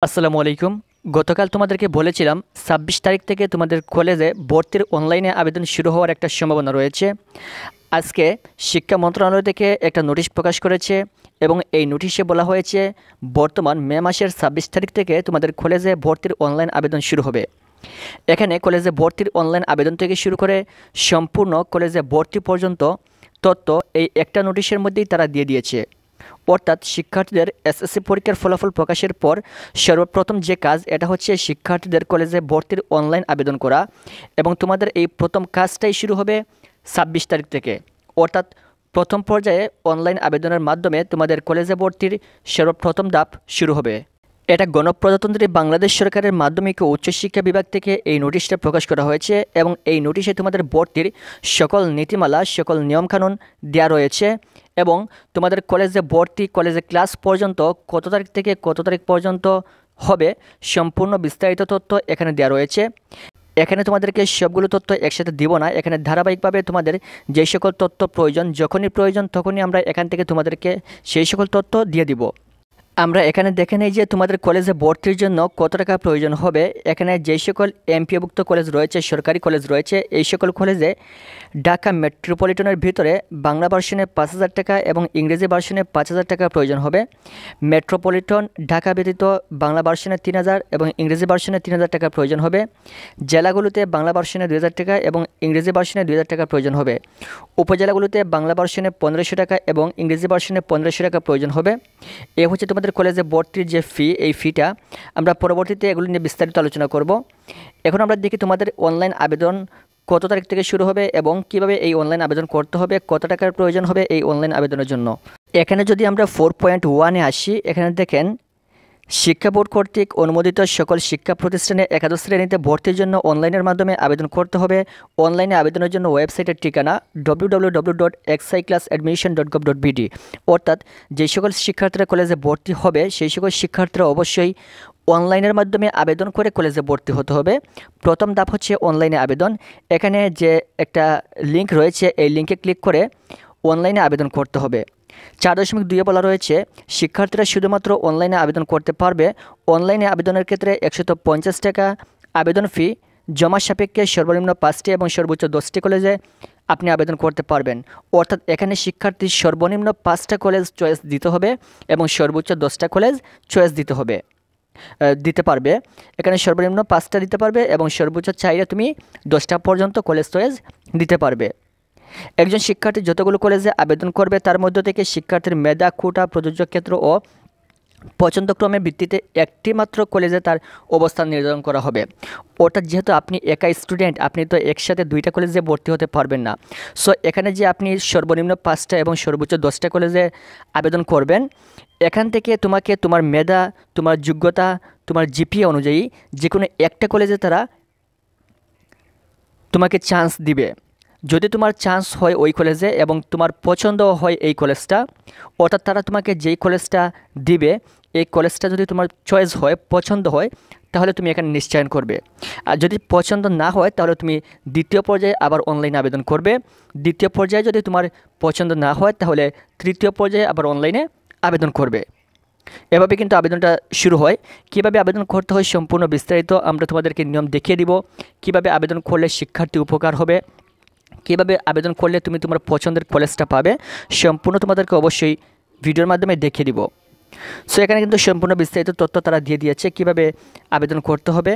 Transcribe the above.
আসসালামু আলাইকুম। গতকাল তোমাদেরকে বলেছিলাম ২৬ তারিখ থেকে তোমাদের কলেজে ভর্তির অনলাইনে আবেদন শুরু হওয়ার একটা সম্ভাবনা রয়েছে। আজকে শিক্ষা মন্ত্রণালয় থেকে একটা নোটিশ প্রকাশ করেছে এবং এই নোটিশে বলা হয়েছে বর্তমান মে মাসের ২৬ তারিখ থেকে তোমাদের কলেজে ভর্তির অনলাইন আবেদন শুরু হবে। এখানে কলেজে ভর্তির অনলাইন আবেদন থেকে শুরু করে সম্পূর্ণ কলেজে ভর্তি পর্যন্ত তথ্য এই একটা নোটিশের মধ্যেই তারা দিয়ে দিয়েছে। অর্থাৎ শিক্ষার্থীদের এসএসসি পরীক্ষার ফলাফল প্রকাশের পর সর্বপ্রথম যে কাজ এটা হচ্ছে শিক্ষার্থীদের কলেজে ভর্তির অনলাইন আবেদন করা এবং তোমাদের এই প্রথম কাজটাই শুরু হবে ২৬ তারিখ থেকে। অর্থাৎ প্রথম পর্যায়ে অনলাইন আবেদনের মাধ্যমে তোমাদের কলেজে ভর্তির সর্বপ্রথম ধাপ শুরু হবে। এটা গণপ্রজাতন্ত্রী বাংলাদেশ সরকারের মাধ্যমিক ও উচ্চশিক্ষা বিভাগ থেকে এই নোটিশটা প্রকাশ করা হয়েছে এবং এই নোটিশে তোমাদের ভর্তির সকল নীতিমালা সকল নিয়মকানুন দেওয়া রয়েছে এবং তোমাদের কলেজে ভর্তি কলেজে ক্লাস পর্যন্ত কত তারিখ থেকে কত তারিখ পর্যন্ত হবে সম্পূর্ণ বিস্তারিত তথ্য এখানে দেওয়া রয়েছে। এখানে তোমাদেরকে সবগুলো তথ্য একসাথে দিব না, এখানে ধারাবাহিকভাবে তোমাদের যে সকল তথ্য প্রয়োজন যখনই প্রয়োজন তখনই আমরা এখান থেকে তোমাদেরকে সেই সকল তথ্য দিয়ে দিব। আমরা এখানে দেখে নেই যে তোমাদের কলেজে ভর্তির জন্য কত টাকা প্রয়োজন হবে। এখানে যে সকল এমপিওভুক্ত কলেজ রয়েছে সরকারি কলেজ রয়েছে এই সকল কলেজে ঢাকা মেট্রোপলিটনের ভিতরে বাংলা ভার্সনে ৫,০০০ টাকা এবং ইংরেজি ভার্সনে ৫,০০০ টাকা প্রয়োজন হবে। মেট্রোপলিটন ঢাকা ব্যতীত বাংলা ভার্সনে ৩,০০০ এবং ইংরেজি ভার্সনে ৩,০০০ টাকা প্রয়োজন হবে। জেলাগুলোতে বাংলা ভার্সনে ২,০০০ টাকা এবং ইংরেজি ভার্সনে ২,০০০ টাকা প্রয়োজন হবে। উপজেলাগুলোতে বাংলা ভার্সনে ১৫০০ টাকা এবং ইংরেজি ভার্সনে ১৫০০ টাকা প্রয়োজন হবে। এ হচ্ছে তোমাদের কলেজে ভর্তির যে ফি, এই ফিটা আমরা পরবর্তীতে এগুলো নিয়ে বিস্তারিত আলোচনা করব। এখন আমরা দেখি তোমাদের অনলাইন আবেদন কত তারিখ থেকে শুরু হবে এবং কিভাবে এই অনলাইন আবেদন করতে হবে, কত টাকার প্রয়োজন হবে এই অনলাইন আবেদনের জন্য। এখানে যদি আমরা 4.1-এ আসি, এখানে দেখেন শিক্ষা বোর্ড কর্তৃক অনুমোদিত সকল শিক্ষা প্রতিষ্ঠানে একাদশ শ্রেণীতে ভর্তির জন্য অনলাইনের মাধ্যমে আবেদন করতে হবে। অনলাইনে আবেদনের জন্য ওয়েবসাইটের ঠিকানা www.exciclassadmission.gov.bd। অর্থাৎ যে সকল শিক্ষার্থীরা কলেজে ভর্তি হবে সেই সকল শিক্ষার্থীরা অবশ্যই অনলাইনের মাধ্যমে আবেদন করে কলেজে ভর্তি হতে হবে। প্রথম ধাপ হচ্ছে অনলাইনে আবেদন। এখানে যে একটা লিঙ্ক রয়েছে এই লিঙ্কে ক্লিক করে অনলাইনে আবেদন করতে হবে। 4.2 বলা রয়েছে শিক্ষার্থীরা শুধুমাত্র অনলাইনে আবেদন করতে পারবে। অনলাইনে আবেদনের ক্ষেত্রে 150 টাকা আবেদন ফি জমা সাপেক্ষে সর্বনিম্ন 5টি এবং সর্বোচ্চ 10টি কলেজে আপনি আবেদন করতে পারবেন। অর্থাৎ এখানে শিক্ষার্থীর সর্বনিম্ন 5টা কলেজ চয়েস দিতে হবে এবং সর্বোচ্চ 10টা কলেজ চয়েস দিতে পারবে। এখানে সর্বনিম্ন 5টা দিতে পারবে এবং সর্বোচ্চ চাইলে তুমি 10টা পর্যন্ত কলেজ চয়েস দিতে পারবে। একজন শিক্ষার্থী যতগুলো কলেজে আবেদন করবে তার মধ্য থেকে শিক্ষার্থীর মেধা, কোটা, প্রযোজ্য ক্ষেত্র ও পছন্দক্রমের ভিত্তিতে একটি মাত্র কলেজে তার অবস্থান নির্ধারণ করা হবে। অর্থাৎ যেহেতু আপনি একা স্টুডেন্ট, আপনি তো একসাথে 2টা কলেজে ভর্তি হতে পারবেন না। সো এখানে যে আপনি সর্বনিম্ন 5টা এবং সর্বোচ্চ 10টা কলেজে আবেদন করবেন, এখান থেকে তোমাকে তোমার মেধা, তোমার যোগ্যতা, তোমার জিপিএ অনুযায়ী যে কোনো একটা কলেজে তারা তোমাকে চান্স দিবে। যদি তোমার চান্স হয় ওই কলেজে এবং তোমার পছন্দ হয় এই কলেজটা, অর্থাৎ তারা তোমাকে যেই কলেজটা দিবে এই কলেজটা যদি তোমার চয়েস হয়, পছন্দ হয়, তাহলে তুমি এখানে নিশ্চয়ন করবে। আর যদি পছন্দ না হয় তাহলে তুমি দ্বিতীয় পর্যায়ে আবার অনলাইনে আবেদন করবে। দ্বিতীয় পর্যায়ে যদি তোমার পছন্দ না হয় তাহলে তৃতীয় পর্যায়ে আবার অনলাইনে আবেদন করবে। এভাবে কিন্তু আবেদনটা শুরু হয়। কিভাবে আবেদন করতে হয় সম্পূর্ণ বিস্তারিত আমরা তোমাদেরকে নিয়ম দেখিয়ে দিব। কিভাবে আবেদন করলে শিক্ষার্থী উপকার হবে, কীভাবে আবেদন করলে তুমি তোমার পছন্দের কলেজটা পাবে, সম্পূর্ণ তোমাদেরকে অবশ্যই ভিডিওর মাধ্যমে দেখিয়ে দিব। সো এখানে কিন্তু সম্পূর্ণ বিস্তারিত তথ্য তারা দিয়ে দিয়েছে কীভাবে আবেদন করতে হবে।